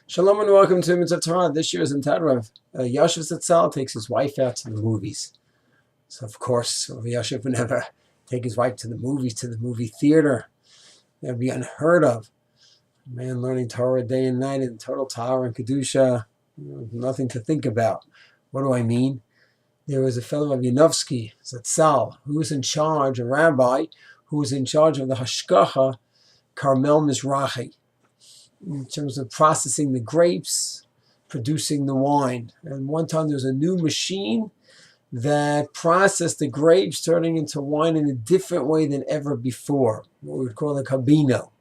Shalom and welcome to Mitzvah Torah. This year's Myers Rav Elyashiv ZT takes his wife out to the movies. So of course, Rav Elyashiv would never take his wife to the movies, to the movie theater. That would be unheard of. A man learning Torah day and night in total Torah and Kedusha, nothing to think about. What do I mean? There was a fellow of Yanovsky, ZT, who was in charge, a rabbi, who was in charge of the Hashgacha, Carmel Mizrahi, in terms of processing the grapes, producing the wine. And one time there was a new machine that processed the grapes, turning into wine in a different way than ever before, what we would call a cabino.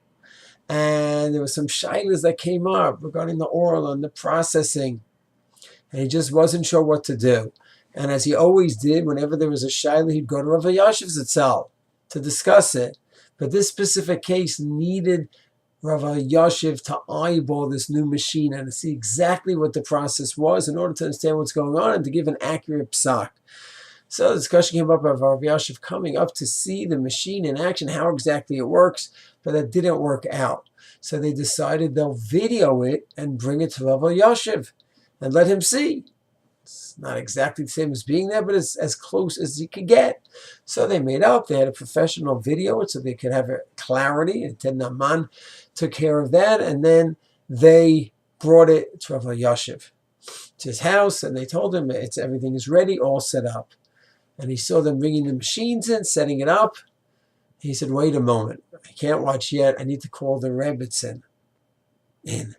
And there were some shilas that came up regarding the oil and the processing, and he just wasn't sure what to do. And as he always did, whenever there was a shilah, he'd go to Rav Elyashiv ZT to discuss it. But this specific case needed Rav Elyashiv to eyeball this new machine and to see exactly what the process was in order to understand what's going on and to give an accurate psak. So the discussion came up of Rav Elyashiv coming up to see the machine in action, how exactly it works, but that didn't work out. So they decided they'll video it and bring it to Rav Elyashiv and let him see. It's not exactly the same as being there, but it's as close as you could get. So they made out, they had a professional video so they could have clarity, and Ted Naman took care of that, and then they brought it to Rav Elyashiv, to his house, and they told him everything is ready, all set up. And he saw them bringing the machines in, setting it up. He said, wait a moment, I can't watch yet, I need to call the Rebbitzin in.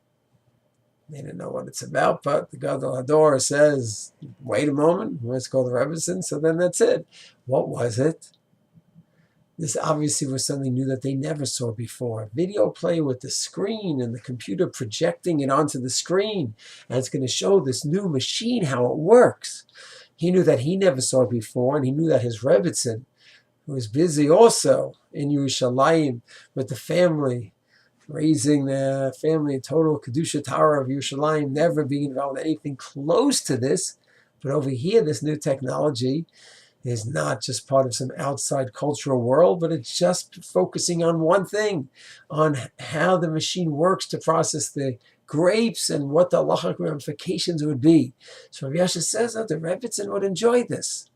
They didn't know what it's about, but the Gadol Hador says, wait a moment, let's call the Rebbitzin, so then that's it. What was it? This obviously was something new that they never saw before. Video play with the screen and the computer projecting it onto the screen. And it's going to show this new machine how it works. He knew that he never saw it before, and he knew that his Rebbitzin, who was busy also in Yerushalayim with the family, raising the family in total Kedusha Torah of Yerushalayim, never being involved in anything close to this. But over here, this new technology is not just part of some outside cultural world, but it's just focusing on one thing, on how the machine works to process the grapes and what the halachic ramifications would be. So Rav Elyashiv says that the Rebbitzin would enjoy this.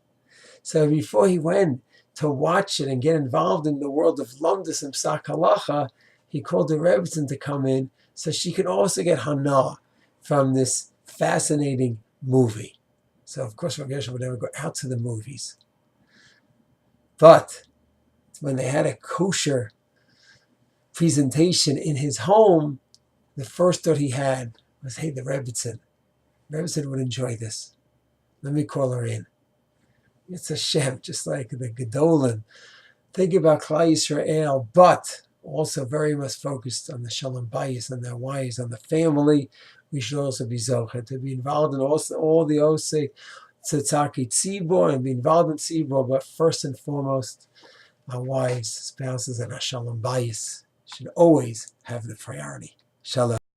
So before he went to watch it and get involved in the world of Lamdus and Psak Halacha, he called the Rebbitzin to come in so she could also get hana from this fascinating movie. So of course Rav Elyashiv would never go out to the movies. But when they had a kosher presentation in his home, the first thought he had was, hey, the Rebbitzin would enjoy this. Let me call her in. It's a Shem, just like the Gedolim. Think about Klal Yisrael, but also very much focused on the Shalom Bayis, on their wives, on the family. We should also be Zocher, to be involved in also all the Osei Tzatzaki Tzibor and be involved in Tzibor, but first and foremost, our wives, spouses, and our Shalom Bayis should always have the priority. Shalom.